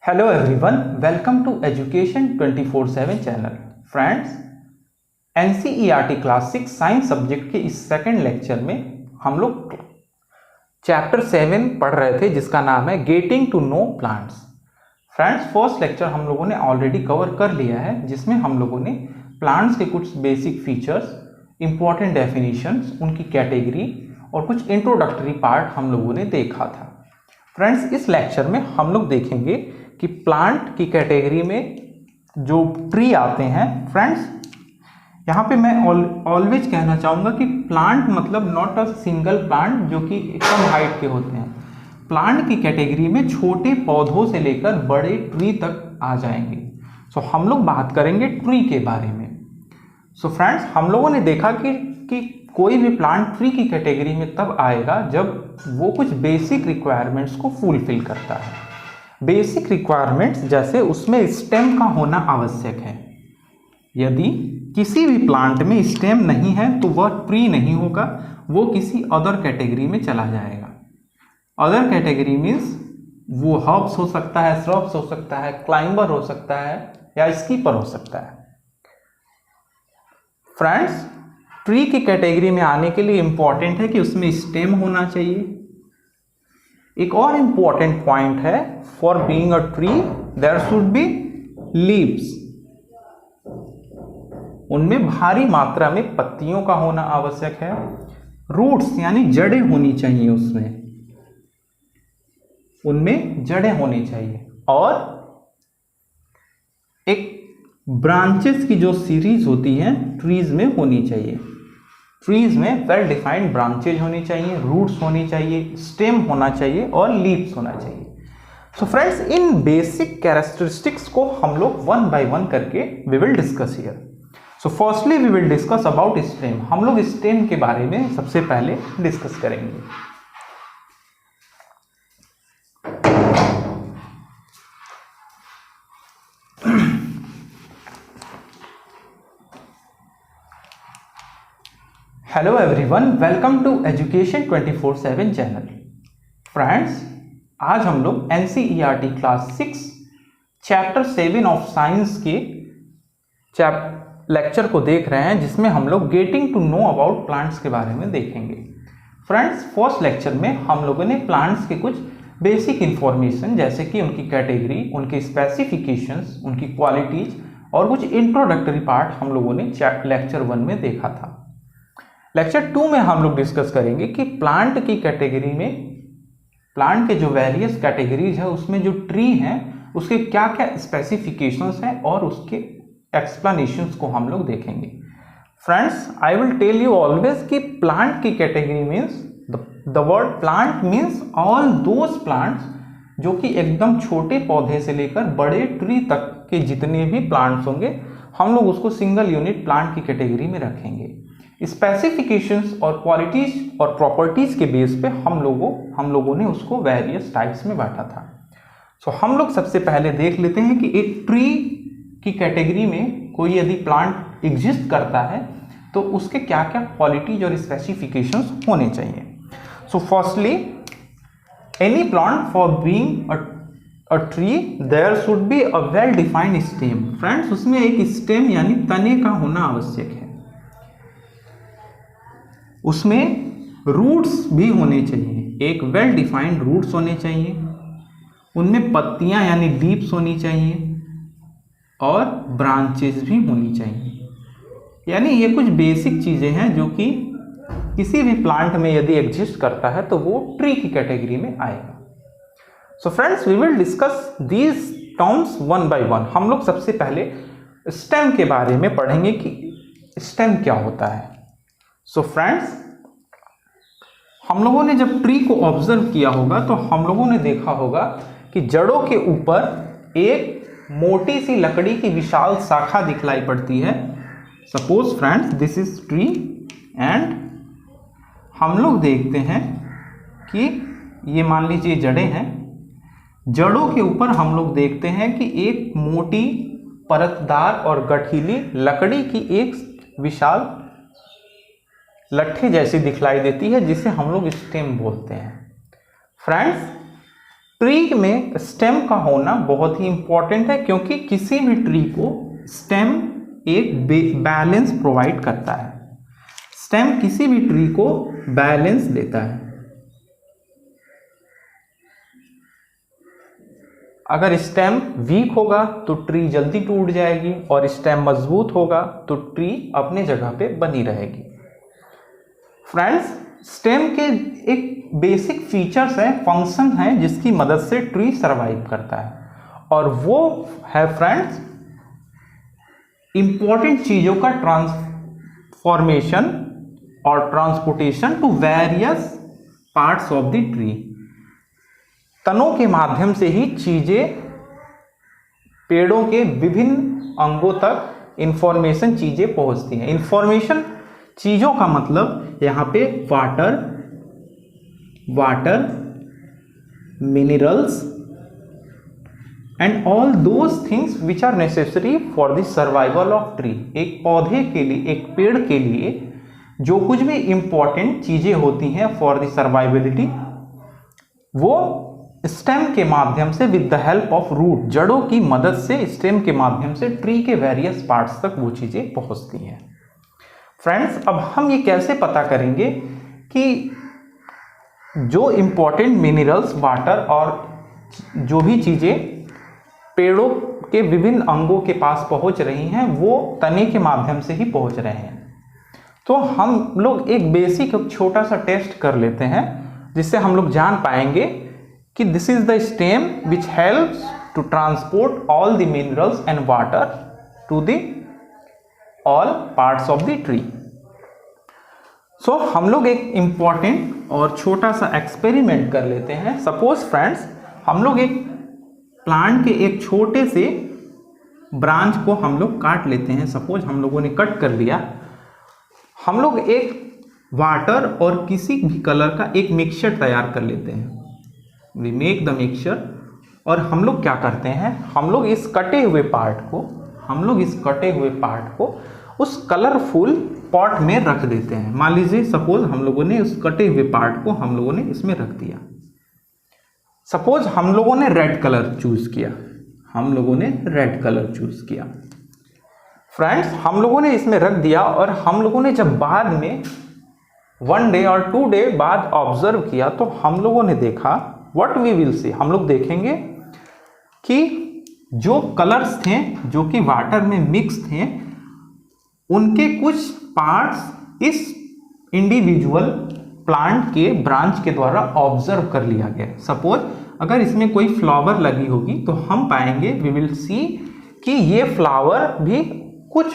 Hello everyone, welcome to education 24/7 channel. Friends, NCERT class 6 science subject के इस second lecture में हम लोग चैप्टर 7 पढ़ रहे थे जिसका नाम है getting to know plants. Friends, first lecture हम लोगों ने ऑलरेडी कवर कर लिया है जिसमें हम लोगों ने प्लांट्स के कुछ बेसिक फीचर्स, इंपॉर्टेंट डेफिनेशंस, उनकी कैटेगरी और कुछ इंट्रोडक्टरी पार्ट हम लोगों ने देखा था। फ्रेंड्स, इस लेक्चर में हम लोग देखेंगे कि प्लांट की कैटेगरी में जो ट्री आते हैं। फ्रेंड्स, यहाँ पे मैं ऑलवेज कहना चाहूँगा कि प्लांट मतलब नॉट अ सिंगल प्लांट जो कि कम हाइट के होते हैं। प्लांट की कैटेगरी में छोटे पौधों से लेकर बड़े ट्री तक आ जाएंगे। सो हम लोग बात करेंगे ट्री के बारे में। सो फ्रेंड्स, हम लोगों ने देखा कि कोई भी प्लांट ट्री की कैटेगरी में तब आएगा जब वो कुछ बेसिक रिक्वायरमेंट्स को फुलफिल करता है। बेसिक रिक्वायरमेंट्स जैसे उसमें स्टेम का होना आवश्यक है। यदि किसी भी प्लांट में स्टेम नहीं है तो वह ट्री नहीं होगा, वो किसी अदर कैटेगरी में चला जाएगा। अदर कैटेगरी मीन्स वो हर्ब्स हो सकता है, श्रब्स हो सकता है, क्लाइंबर हो सकता है या स्कीपर हो सकता है। फ्रेंड्स, ट्री की कैटेगरी में आने के लिए इंपॉर्टेंट है कि उसमें स्टेम होना चाहिए। एक और इंपॉर्टेंट पॉइंट है, for being a tree there should be leaves. उनमें भारी मात्रा में पत्तियों का होना आवश्यक है। रूट्स यानी जड़ें होनी चाहिए, उनमें जड़ें होनी चाहिए। और एक ब्रांचेस की जो सीरीज होती है ट्रीज में होनी चाहिए। ट्रीज में वेल डिफाइंड ब्रांचेज होनी चाहिए, रूट्स होनी चाहिए, स्टेम होना चाहिए और लीव्स होना चाहिए। सो फ्रेंड्स, इन बेसिक कैरेक्टरिस्टिक्स को हम लोग वन बाय वन करके we will discuss here. So firstly we will discuss about stem. हम लोग स्टेम के बारे में सबसे पहले डिस्कस करेंगे। Hello everyone, welcome to education 24/7 channel. Friends, आज हम लोग NCERT class 6 chapter 7 of science के लेक्चर को देख रहे हैं जिसमें हम लोग getting to know about plants के बारे में देखेंगे। फ्रेंड्स, फर्स्ट लेक्चर में हम लोगों ने प्लांट्स के कुछ बेसिक इंफॉर्मेशन जैसे कि उनकी कैटेगरी, उनके स्पेसिफिकेशंस, उनकी क्वालिटीज और कुछ इंट्रोडक्टरी पार्ट हम लोगों ने लेक्चर 1 में देखा था। लेक्चर 2 में हम लोग डिस्कस करेंगे कि प्लांट की कैटेगरी में, प्लांट के जो वेरियस कैटेगरीज है उसमें जो ट्री हैं उसके क्या क्या स्पेसिफिकेशंस हैं और उसके एक्सप्लेनेशंस को हम लोग देखेंगे। Friends, I will tell you always कि प्लांट की category means the word plant means all those plants जो कि एकदम छोटे पौधे से लेकर बड़े ट्री तक के जितने भी प्लांट्स होंगे हम लोग उसको सिंगल यूनिट प्लांट की कैटेगरी में रखेंगे। स्पेसिफिकेशंस और क्वालिटीज और प्रॉपर्टीज के बेस पे हम लोगों ने उसको वेरियस टाइप्स में बांटा था। सो हम लोग सबसे पहले देख लेते हैं कि एक ट्री की कैटेगरी में कोई यदि प्लांट एग्जिस्ट करता है तो उसके क्या क्या क्वालिटीज और स्पेसिफिकेशंस होने चाहिए। So firstly, any plant for being a tree there should be a well defined stem. Friends, उसमें एक स्टेम यानी तने का होना आवश्यक है। उसमें रूट्स भी होने चाहिए, एक वेल डिफाइंड रूट्स होने चाहिए। उनमें पत्तियां यानी लीव्स होनी चाहिए और ब्रांचेस भी होनी चाहिए। यानी ये कुछ बेसिक चीज़ें हैं जो कि किसी भी प्लांट में यदि एग्जिस्ट करता है तो वो ट्री की कैटेगरी में आएगा। So friends, we will discuss these terms one by one. हम लोग सबसे पहले स्टेम के बारे में पढ़ेंगे कि स्टेम क्या होता है। सो फ्रेंड्स, हम लोगों ने जब ट्री को ऑब्जर्व किया होगा तो हम लोगों ने देखा होगा कि जड़ों के ऊपर एक मोटी सी लकड़ी की विशाल शाखा दिखलाई पड़ती है। Suppose friends, this is tree and हम लोग देखते हैं कि ये मान लीजिए जड़ें हैं। जड़ों के ऊपर हम लोग देखते हैं कि एक मोटी परतदार और गठीली लकड़ी की एक विशाल लट्ठे जैसी दिखलाई देती है जिसे हम लोग स्टेम बोलते हैं। फ्रेंड्स, ट्री में स्टेम का होना बहुत ही इंपॉर्टेंट है, क्योंकि किसी भी ट्री को स्टेम एक बैलेंस प्रोवाइड करता है। स्टेम किसी भी ट्री को बैलेंस देता है। अगर स्टेम वीक होगा तो ट्री जल्दी टूट जाएगी, और स्टेम मजबूत होगा तो ट्री अपने जगह पे बनी रहेगी। फ्रेंड्स, स्टेम के एक बेसिक फीचर्स हैं, फंक्शन हैं, जिसकी मदद से ट्री सरवाइव करता है, और वो है फ्रेंड्स इंपॉर्टेंट चीजों का ट्रांसफॉर्मेशन और transportation to various parts of the tree. तनों के माध्यम से ही चीजें पेड़ों के विभिन्न अंगों तक इंफॉर्मेशन चीजें पहुंचती हैं। इंफॉर्मेशन चीजों का मतलब यहाँ पे water, minerals and all those things which are necessary for the survival of tree. एक पौधे के लिए, एक पेड़ के लिए जो कुछ भी इंपॉर्टेंट चीजें होती हैं फॉर द सर्वाइबिलिटी, वो स्टेम के माध्यम से with the help of root, जड़ों की मदद से स्टेम के माध्यम से ट्री के वेरियस पार्ट्स तक वो चीजें पहुंचती हैं। फ्रेंड्स, अब हम ये कैसे पता करेंगे कि जो इंपॉर्टेंट मिनरल्स, वाटर और जो भी चीजें पेड़ों के विभिन्न अंगों के पास पहुंच रही हैं वो तने के माध्यम से ही पहुंच रहे हैं। तो हम लोग एक बेसिक छोटा सा टेस्ट कर लेते हैं, जिससे हम लोग जान पाएंगे कि this is the stem which helps to transport all the minerals and water to the all parts of the tree. So हम लोग एक इंपॉर्टेंट और छोटा सा एक्सपेरिमेंट कर लेते हैं। सपोज फ्रेंड्स, हम लोग एक प्लांट के एक छोटे से ब्रांच को हम लोग काट लेते हैं। सपोज हम लोगों ने कट कर लिया। हम लोग एक वाटर और किसी भी कलर का एक मिक्सचर तैयार कर लेते हैं। वी मेक द मिक्सचर, और हम लोग क्या करते हैं, हम लोग इस कटे हुए पार्ट को उस कलरफुल पॉट में रख देते हैं। मान लीजिए सपोज हम लोगों ने उस कटे हुए पार्ट को हम लोगों ने इसमें रख दिया। सपोज हम लोगों ने रेड कलर चूज किया। फ्रेंड्स, हम लोगों ने इसमें रख दिया, और हम लोगों ने जब बाद में 1 डे और 2 डे बाद ऑब्जर्व किया तो हम लोगों ने देखा, व्हाट वी विल सी, हम लोग देखेंगे कि जो कलर्स थे जो कि वाटर में मिक्स थे, उनके कुछ पार्ट्स इस इंडिविजुअल प्लांट के ब्रांच के द्वारा ऑब्जर्व कर लिया गया। सपोज अगर इसमें कोई फ्लावर लगी होगी तो हम पाएंगे, वी विल सी कि ये फ्लावर भी कुछ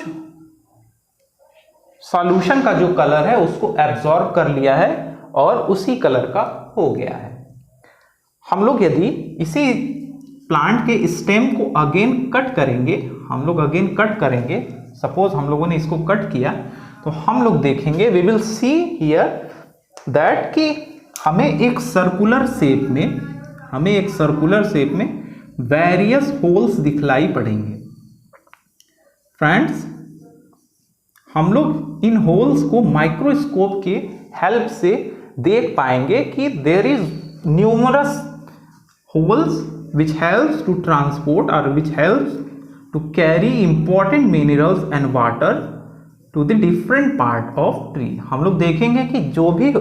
सॉल्यूशन का जो कलर है उसको एब्जॉर्ब कर लिया है और उसी कलर का हो गया है। हम लोग यदि इसी प्लांट के स्टेम को अगेन कट करेंगे, सपोज हम लोगों ने इसको कट किया, तो हम लोग देखेंगे, we will see here that कि हमें एक सर्कुलर शेप में वेरियस होल्स दिखलाई पड़ेंगे। फ्रेंड्स, हम लोग इन होल्स को माइक्रोस्कोप के हेल्प से देख पाएंगे कि there is numerous holes which helps to transport or which helps to carry important minerals and water to the different part of tree। हम लोग देखेंगे कि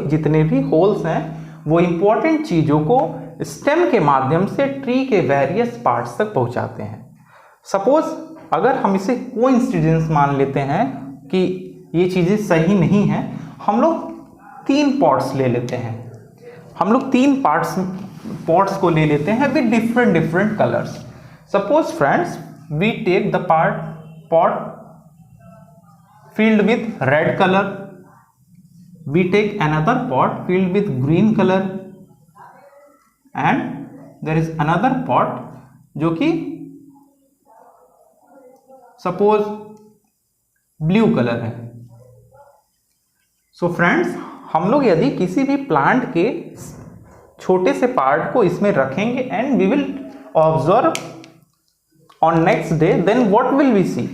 जितने भी होल्स हैं वो इंपॉर्टेंट चीजों को स्टेम के माध्यम से ट्री के वेरियस पार्ट्स तक पहुंचाते हैं। सपोज अगर हम इसे कोइंसिडेंस मान लेते हैं कि ये चीजें सही नहीं हैं, हम लोग 3 पॉट्स ले लेते हैं। हम लोग 3 पॉट्स को ले लेते हैं with different colours. Suppose friends, we take the pot filled with red color, we take another pot filled with green color, and there is another pot जो कि सपोज ब्लू कलर है। सो फ्रेंड्स, हम लोग यदि किसी भी plant के छोटे से पार्ट को इसमें रखेंगे and we will observe on next day, then what will we see,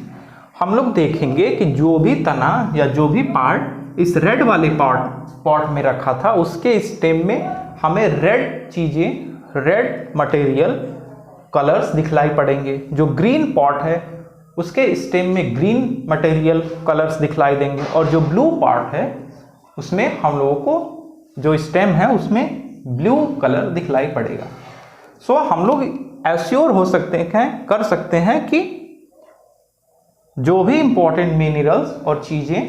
हम लोग देखेंगे कि जो भी तना या जो भी पार्ट इस रेड वाले पॉट में रखा था उसके स्टेम में हमें रेड चीजें रेड मटेरियल कलर्स दिखलाई पड़ेंगे। जो ग्रीन पॉट है उसके स्टेम में ग्रीन मटेरियल कलर्स दिखलाई देंगे, और जो ब्लू पार्ट है उसमें हम लोगों को जो स्टेम है उसमें ब्लू कलर दिखलाई पड़ेगा। सो हम लोग एश्योर हो सकते हैं, कर सकते हैं कि जो भी इंपॉर्टेंट मिनरल्स और चीजें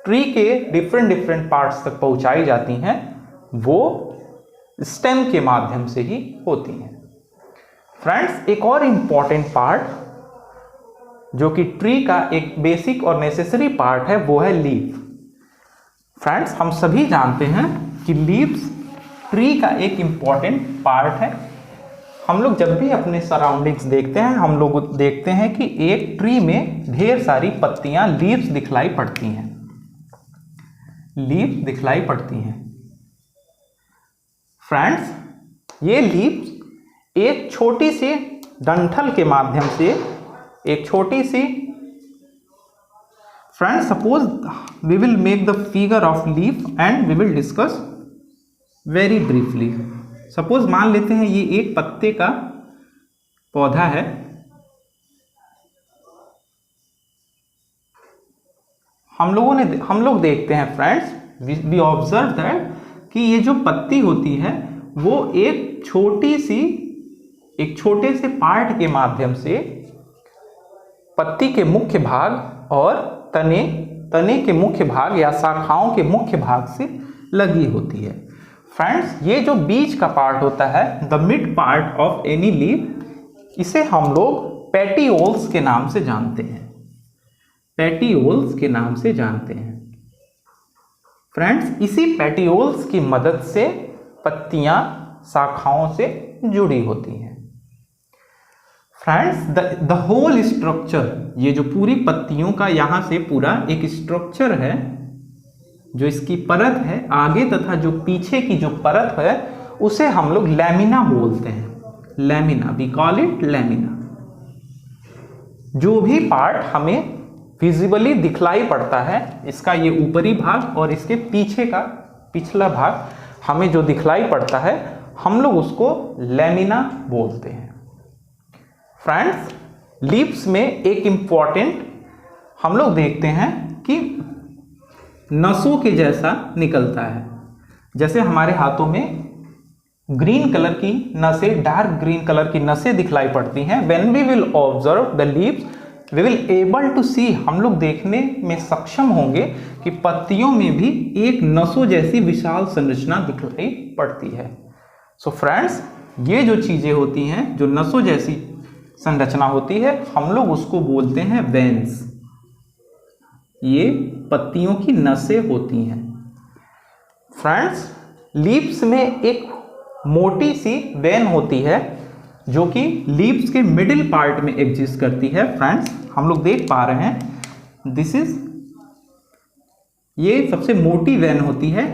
ट्री के डिफरेंट पार्ट्स तक पहुंचाई जाती हैं वो स्टेम के माध्यम से ही होती हैं। फ्रेंड्स, एक और इंपॉर्टेंट पार्ट जो कि ट्री का एक बेसिक और नेसेसरी पार्ट है वो है लीफ। फ्रेंड्स, हम सभी जानते हैं कि लीव्स ट्री का एक इंपॉर्टेंट पार्ट है। हम लोग जब भी अपने सराउंडिंग्स देखते हैं हम लोग देखते हैं कि एक ट्री में ढेर सारी पत्तियां लीव्स दिखलाई पड़ती हैं, लीव्स दिखलाई पड़ती हैं। फ्रेंड्स, ये लीव्स एक छोटी सी डंठल के माध्यम से, एक छोटी सी, friends suppose we will make the figure of leaf and we will discuss very briefly. Suppose मान लेते हैं ये एक पत्ते का पौधा है। हम लोग देखते हैं फ्रेंड्स, वी ऑब्जर्व दैट कि ये जो पत्ती होती है वो एक छोटे से पार्ट के माध्यम से पत्ती के मुख्य भाग और तने के मुख्य भाग या शाखाओं के मुख्य भाग से लगी होती है। फ्रेंड्स, ये जो बीच का पार्ट होता है, the mid part of any leaf, इसे हम लोग पेटियोल्स के नाम से जानते हैं, पेटियोल्स के नाम से जानते हैं। फ्रेंड्स, इसी पेटियोल्स की मदद से पत्तियां शाखाओं से जुड़ी होती हैं। फ्रेंड्स, द होल स्ट्रक्चर, ये जो पूरी पत्तियों का यहां से पूरा एक स्ट्रक्चर है, जो इसकी परत है आगे तथा जो पीछे की जो परत है उसे हम लोग लैमिना बोलते हैं। Lamina, we call it lamina. जो भी पार्ट हमें विजिबली दिखलाई पड़ता है, इसका ये ऊपरी भाग और इसके पीछे का पिछला भाग हमें जो दिखलाई पड़ता है हम लोग उसको लैमिना बोलते हैं। फ्रेंड्स, लीव्स में एक इंपॉर्टेंट हम लोग देखते हैं कि नसों के जैसा निकलता है। जैसे हमारे हाथों में ग्रीन कलर की नसें, डार्क ग्रीन कलर की नसें दिखलाई पड़ती हैं। When we will observe the leaves we will able to see, हम लोग देखने में सक्षम होंगे कि पत्तियों में भी एक नसों जैसी विशाल संरचना दिखलाई पड़ती है। सो फ्रेंड्स, ये जो चीजें होती हैं, जो नसों जैसी संरचना होती है, हम लोग उसको बोलते हैं वेन्स। ये पत्तियों की नसें होती हैं। फ्रेंड्स, लीव्स में एक मोटी सी वेन होती है जो कि लीव्स के मिडिल पार्ट में एग्जिस्ट करती है। फ्रेंड्स, हम लोग देख पा रहे हैं, दिस इज, ये सबसे मोटी वेन होती है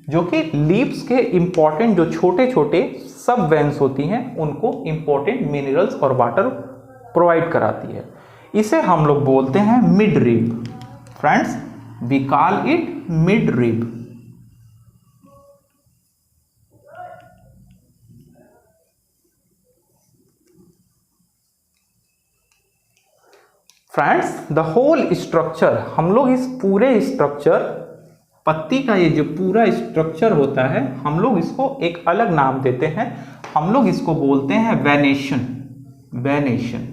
जो कि लीव्स के इंपॉर्टेंट जो छोटे छोटे सब वेन्स होती हैं उनको इंपॉर्टेंट मिनरल्स और वाटर प्रोवाइड कराती है। इसे हम लोग बोलते हैं mid rib. Friends, we call it mid rib. Friends, the whole structure, हम लोग इस पूरे स्ट्रक्चर, पत्ती का ये जो पूरा स्ट्रक्चर होता है, हम लोग इसको एक अलग नाम देते हैं। हम लोग इसको बोलते हैं venation. Venation,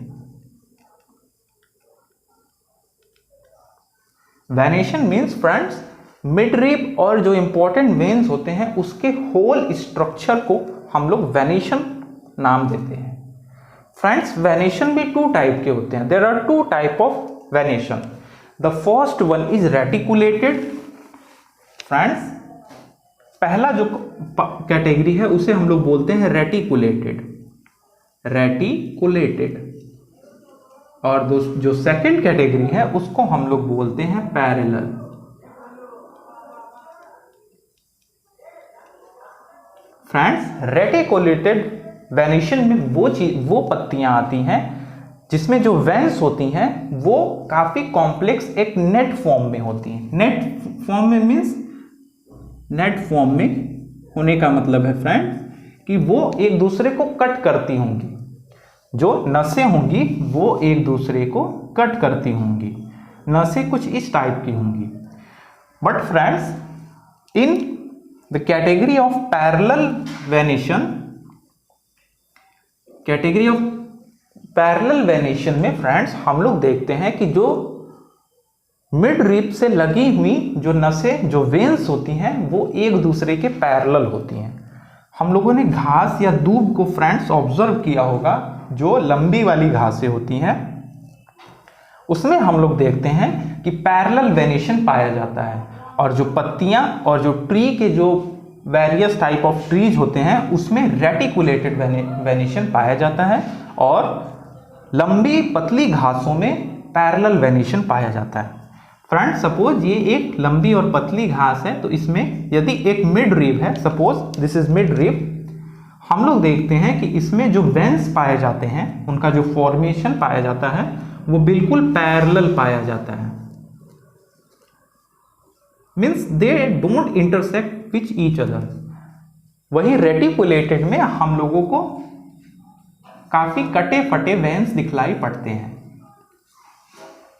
venation means friends, mid rib और जो इंपॉर्टेंट वेन्स होते हैं उसके होल स्ट्रक्चर को हम लोग वेनेशन नाम देते हैं। फ्रेंड्स, वेनेशन भी टू टाइप के होते हैं। There are two type of venation. The first one is reticulated. Friends, पहला जो कैटेगरी है उसे हम लोग बोलते हैं रेटिकुलेटेड, रेटिकुलेटेड। और जो सेकंड कैटेगरी है उसको हम लोग बोलते हैं पैरेलल। फ्रेंड्स, रेटिकुलेटेड वेनेशन में वो पत्तियां आती हैं जिसमें जो वेन्स होती हैं वो काफी कॉम्प्लेक्स एक नेट फॉर्म में होती हैं। नेट फॉर्म में मीन्स, नेट फॉर्म में होने का मतलब है फ्रेंड्स कि वो एक दूसरे को कट करती होंगी, जो नसें होंगी वो एक दूसरे को कट करती होंगी, नसें कुछ इस टाइप की होंगी। But friends, in the category of parallel venation, category of parallel venation में फ्रेंड्स हम लोग देखते हैं कि जो मिड रिब से लगी हुई जो नसें, जो वेन्स होती हैं, वो एक दूसरे के पैरेलल होती हैं। हम लोगों ने घास या दूब को फ्रेंड्स ऑब्जर्व किया होगा, जो लंबी वाली घासें होती हैं, उसमें हम लोग देखते हैं कि पैरेलल वेनेशन पाया जाता है। और जो पत्तियां और जो ट्री के जो वेरियस टाइप ऑफ ट्रीज होते हैं उसमें रेटिकुलेटेड वेनेशन पाया जाता है, और लंबी पतली घासों में पैरेलल वेनेशन पाया जाता है। फ्रेंड्स, सपोज ये एक लंबी और पतली घास है, तो इसमें यदि एक मिड रिब है, suppose this is mid rib, हम लोग देखते हैं कि इसमें जो वेन्स पाए जाते हैं, उनका जो फॉर्मेशन पाया जाता है वो बिल्कुल पैरेलल पाया जाता है। Means they don't intersect which each other. वही रेटिकुलेटेड में हम लोगों को काफी कटे फटे वेन्स दिखलाई पड़ते हैं।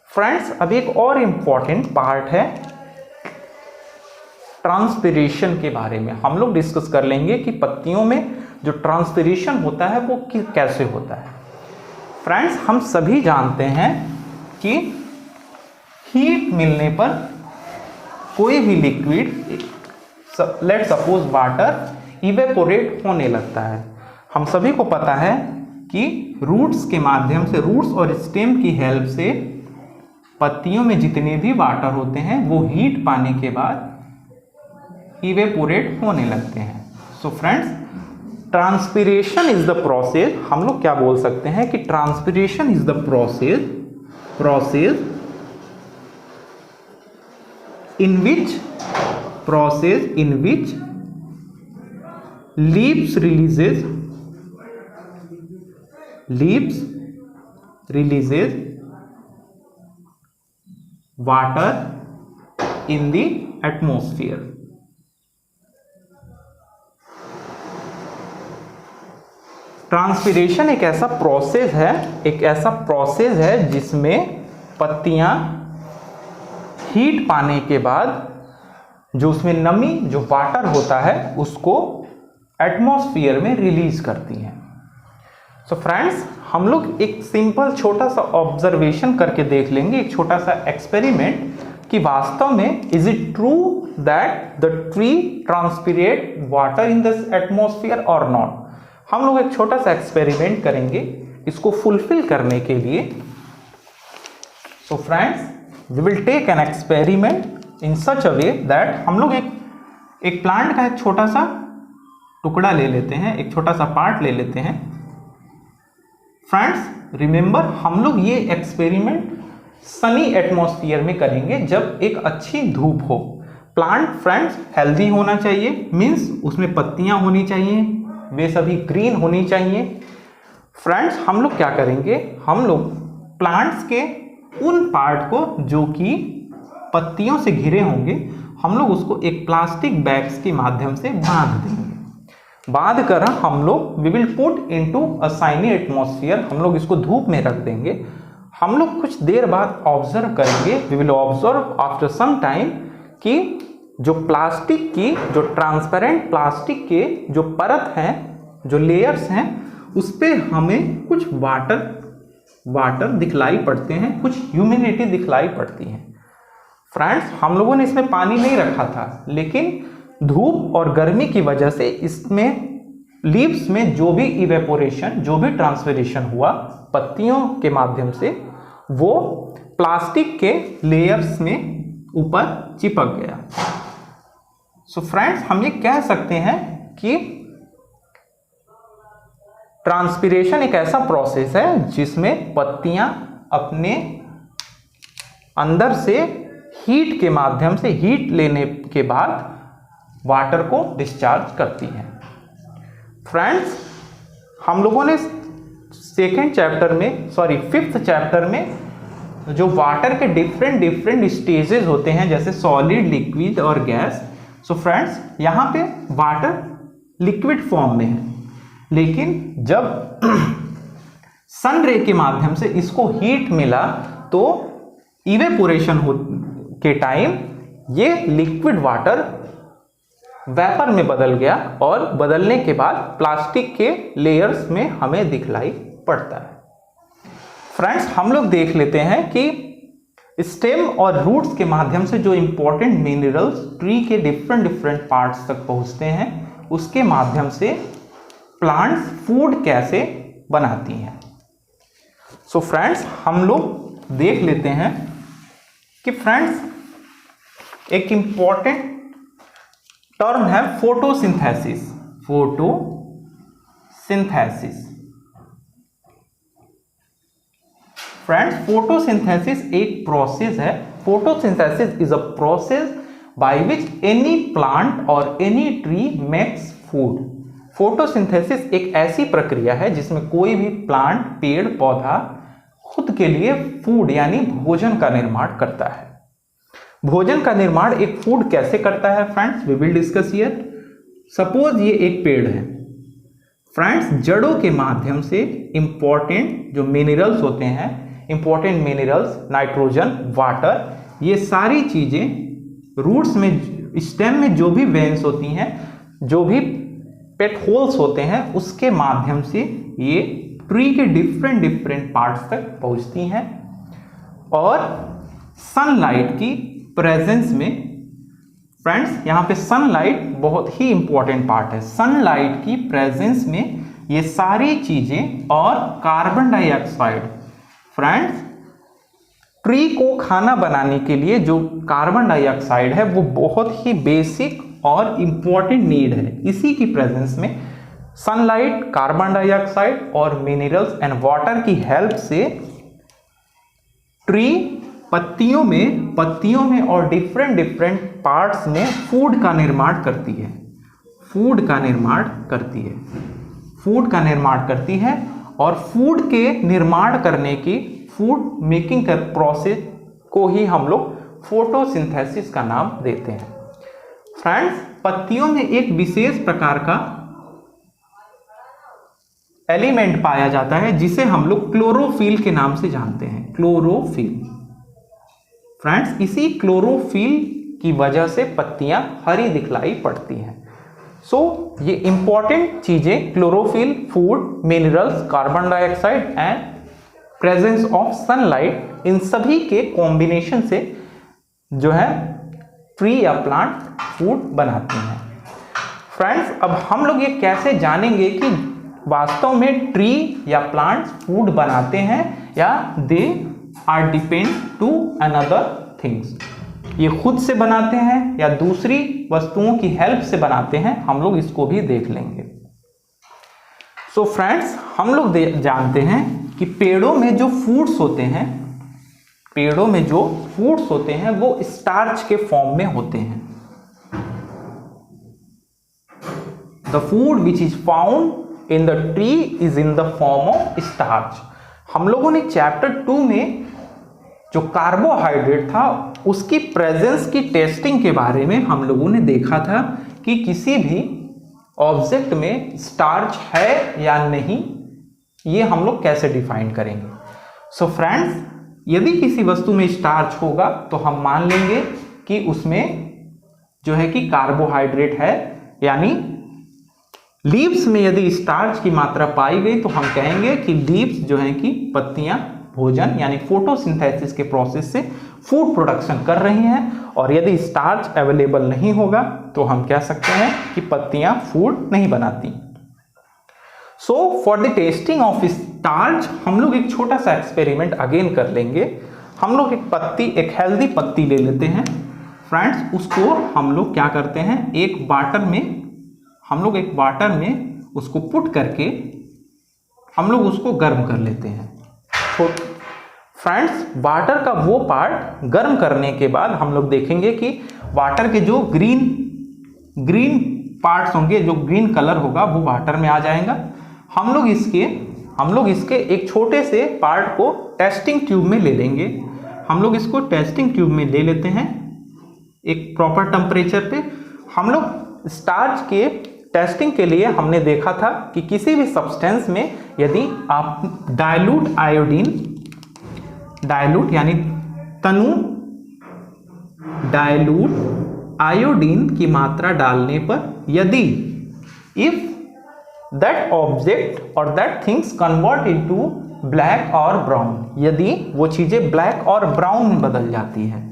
फ्रेंड्स, अब एक और इंपॉर्टेंट पार्ट है ट्रांसपिरेशन के बारे में। हम लोग डिस्कस कर लेंगे कि पत्तियों में जो ट्रांसपिरेशन होता है वो कैसे होता है। फ्रेंड्स, हम सभी जानते हैं कि हीट मिलने पर कोई भी liquid, let suppose water, evaporate होने लगता है। हम सभी को पता है कि रूट्स के माध्यम से, रूट्स और स्टेम की हेल्प से पत्तियों में जितने भी वाटर होते हैं वो हीट पाने के बाद इवेपोरेट होने लगते हैं। So friends, transpiration is the process, हम लोग क्या बोल सकते हैं कि transpiration is the process in which leaves releases water in the atmosphere। Transpiration एक ऐसा प्रोसेस है जिसमें पत्तियां हीट पाने के बाद जो उसमें नमी, जो वाटर होता है, उसको एटमॉस्फेयर में रिलीज करती हैं। सो फ्रेंड्स, हम लोग एक सिंपल छोटा सा ऑब्जर्वेशन करके देख लेंगे, एक छोटा सा एक्सपेरिमेंट, कि वास्तव में is it true that the tree transpirate water in this atmosphere or not. हम लोग एक छोटा सा एक्सपेरिमेंट करेंगे इसको फुलफिल करने के लिए। So friends, we will take an experiment in such a way that हम लोग एक प्लांट का एक छोटा सा टुकड़ा ले लेते हैं, एक छोटा सा पार्ट ले लेते हैं। फ्रेंड्स, रिमेंबर, हम लोग ये एक्सपेरिमेंट सनी एटमॉस्फेयर में करेंगे, जब एक अच्छी धूप हो। प्लांट फ्रेंड्स हेल्दी होना चाहिए, मीन्स उसमें पत्तियां होनी चाहिए, वे सभी ग्रीन होनी चाहिए। फ्रेंड्स, हम लोग क्या करेंगे, हम लोग प्लांट्स के उन पार्ट को जो कि पत्तियों से घिरे होंगे, हम लोग उसको एक प्लास्टिक बैग्स के माध्यम से बांध देंगे। बांध कर हम लोग we will put into a sunny atmosphere, हम लोग इसको धूप में रख देंगे। हम लोग कुछ देर बाद ऑब्जर्व करेंगे, we will observe after some time कि जो प्लास्टिक की, जो ट्रांसपेरेंट प्लास्टिक के जो परत हैं, जो लेयर्स हैं, उस पर हमें कुछ वाटर दिखलाई पड़ते हैं, कुछ ह्यूमिडिटी दिखलाई पड़ती है। फ्रेंड्स, हम लोगों ने इसमें पानी नहीं रखा था, लेकिन धूप और गर्मी की वजह से इसमें लीव्स में जो भी इवेपोरेशन, जो भी ट्रांसपिरेशन हुआ पत्तियों के माध्यम से, वो प्लास्टिक के लेयर्स में ऊपर चिपक गया। सो फ्रेंड्स, हम ये कह सकते हैं कि ट्रांसपिरेशन एक ऐसा प्रोसेस है जिसमें पत्तियां अपने अंदर से हीट के माध्यम से, हीट लेने के बाद वाटर को डिस्चार्ज करती हैं। फ्रेंड्स, हम लोगों ने फिफ्थ चैप्टर में जो वाटर के डिफरेंट स्टेजेस होते हैं, जैसे सॉलिड, लिक्विड और गैस। सो फ्रेंड्स, यहाँ पे वाटर लिक्विड फॉर्म में है, लेकिन जब सन रे के माध्यम से इसको हीट मिला तो इवेपोरेशन के टाइम ये लिक्विड वाटर वेपर में बदल गया और बदलने के बाद प्लास्टिक के लेयर्स में हमें दिखलाई पड़ता है। फ्रेंड्स, हम लोग देख लेते हैं कि स्टेम और रूट्स के माध्यम से जो इंपॉर्टेंट मिनरल्स ट्री के डिफरेंट पार्ट्स तक पहुंचते हैं, उसके माध्यम से प्लांट्स फूड कैसे बनाती हैं। सो फ्रेंड्स, हम लोग देख लेते हैं कि फ्रेंड्स एक इंपॉर्टेंट टर्म है फोटोसिंथेसिस। फोटोसिंथेसिस फ्रेंड्स, फोटोसिंथेसिस एक प्रोसेस है। Photosynthesis is a process by which any plant or any tree makes food. फोटोसिंथेसिस एक ऐसी प्रक्रिया है जिसमें कोई भी प्लांट, पेड़, पौधा खुद के लिए फूड यानी भोजन का निर्माण करता है। भोजन का निर्माण एक फूड कैसे करता है friends, we will discuss here. Suppose ये एक पेड़ है फ्रेंड्स, जड़ों के माध्यम से इंपॉर्टेंट जो मिनरल्स होते हैं, इंपॉर्टेंट मिनरल्स, नाइट्रोजन, वाटर, ये सारी चीजें रूट्स में, स्टेम में जो भी वेन्स होती हैं, जो भी पेट होल्स होते हैं, उसके माध्यम से ये ट्री के डिफरेंट पार्ट्स तक पहुंचती हैं। और सनलाइट की प्रेजेंस में फ्रेंड्स, यहाँ पे सनलाइट बहुत ही इंपॉर्टेंट पार्ट है। सनलाइट की प्रेजेंस में ये सारी चीजें और कार्बन डाइऑक्साइड, फ्रेंड्स ट्री को खाना बनाने के लिए जो कार्बन डाइऑक्साइड है वो बहुत ही बेसिक और इंपॉर्टेंट नीड है। इसी की प्रेजेंस में सनलाइट, कार्बन डाइऑक्साइड और मिनरल्स एंड वाटर की हेल्प से ट्री पत्तियों में और डिफरेंट पार्ट्स में फूड का निर्माण करती है। फूड का निर्माण करती है और फूड के निर्माण करने की, फूड मेकिंग का प्रोसेस को ही हम लोग फोटोसिंथेसिस का नाम देते हैं। फ्रेंड्स, पत्तियों में एक विशेष प्रकार का एलिमेंट पाया जाता है जिसे हम लोग क्लोरोफिल के नाम से जानते हैं। क्लोरोफिल फ्रेंड्स, इसी क्लोरोफिल की वजह से पत्तियां हरी दिखलाई पड़ती हैं। सो ये इंपॉर्टेंट चीजें chlorophyll, food, minerals, carbon dioxide and presence of sunlight, इन सभी के कॉम्बिनेशन से जो है ट्री या प्लांट फूड बनाते हैं। फ्रेंड्स, अब हम लोग ये कैसे जानेंगे कि वास्तव में ट्री या प्लांट्स फूड बनाते हैं या they are depend to another things, ये खुद से बनाते हैं या दूसरी वस्तुओं की हेल्प से बनाते हैं, हम लोग इसको भी देख लेंगे। सो फ्रेंड्स, हम लोग जानते हैं कि पेड़ों में जो फूड्स होते हैं वो स्टार्च के फॉर्म में होते हैं। The food which is found in the tree is in the form of starch. हम लोगों ने चैप्टर 2 में जो कार्बोहाइड्रेट था उसकी प्रेजेंस की टेस्टिंग के बारे में हम लोगों ने देखा था कि किसी भी ऑब्जेक्ट में स्टार्च है या नहीं, ये हम लोग कैसे डिफाइन करेंगे। सो फ्रेंड्स, यदि किसी वस्तु में स्टार्च होगा तो हम मान लेंगे कि उसमें जो है कि कार्बोहाइड्रेट है, यानी लीव्स में यदि स्टार्च की मात्रा पाई गई तो हम कहेंगे कि लीव्स जो है कि पत्तियां भोजन यानी फोटोसिंथेसिस के प्रोसेस से फूड प्रोडक्शन कर रही हैं। और यदि स्टार्च अवेलेबल नहीं होगा तो हम कह सकते हैं कि पत्तियां फूड नहीं बनाती। So for the testing of starch हम लोग एक छोटा सा एक्सपेरिमेंट अगेन कर लेंगे। हम लोग एक हेल्दी पत्ती ले लेते हैं फ्रेंड्स, उसको हम लोग क्या करते हैं, एक वाटर में उसको पुट करके हम लोग उसको गर्म कर लेते हैं। तो फ्रेंड्स, वाटर का वो पार्ट गर्म करने के बाद हम लोग देखेंगे कि वाटर के जो ग्रीन पार्ट्स होंगे, जो ग्रीन कलर होगा वो वाटर में आ जाएगा। हम लोग इसके एक छोटे से पार्ट को टेस्टिंग ट्यूब में ले लेंगे। हम लोग इसको टेस्टिंग ट्यूब में ले लेते हैं एक प्रॉपर टेम्परेचर पे। हम लोग स्टार्च के टेस्टिंग के लिए हमने देखा था कि किसी भी सब्सटेंस में यदि आप डाइल्यूट आयोडीन, डाइल्यूट यानी तनु डाइल्यूट आयोडीन की मात्रा डालने पर यदि इफ दैट ऑब्जेक्ट और that things convert into black और ब्राउन, यदि वो चीजें ब्लैक और ब्राउन में बदल जाती है।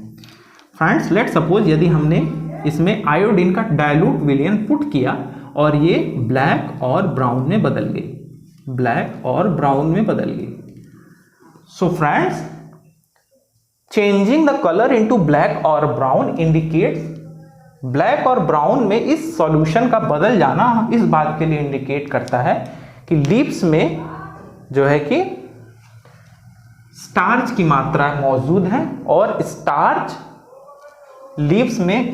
फ्रेंड्स लेट सपोज यदि हमने इसमें आयोडीन का डाइल्यूट विलयन पुट किया और ये ब्लैक और ब्राउन में बदल गई, ब्लैक और ब्राउन में बदल गई। So friends changing the colour into black और ब्राउन इंडिकेट्स, ब्लैक और ब्राउन में इस सॉल्यूशन का बदल जाना इस बात के लिए इंडिकेट करता है कि लीव्स में जो है कि स्टार्च की मात्रा मौजूद है और स्टार्च लीव्स में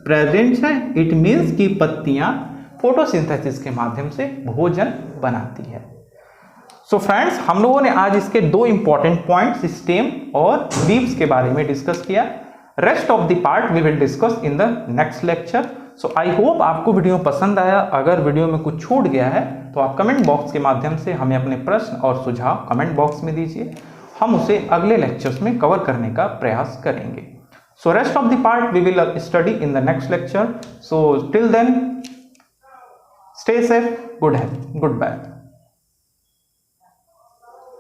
प्रेजेंट है। इट मीन्स कि पत्तियां फोटोसिंथेसिस के माध्यम से भोजन बनाती है। सो फ्रेंड्स हम लोगों ने आज इसके दो इंपॉर्टेंट पॉइंट्स स्टेम और लीव्स के बारे में डिस्कस किया। Rest of the part we will discuss in the next lecture. So I hope आपको वीडियो पसंद आया। अगर वीडियो में कुछ छूट गया है तो आप कमेंट बॉक्स के माध्यम से हमें अपने प्रश्न और सुझाव कमेंट बॉक्स में दीजिए, हम उसे अगले लेक्चर्स में कवर करने का प्रयास करेंगे। So rest of the part we will study in the next lecture. So till then, stay safe, goodbye.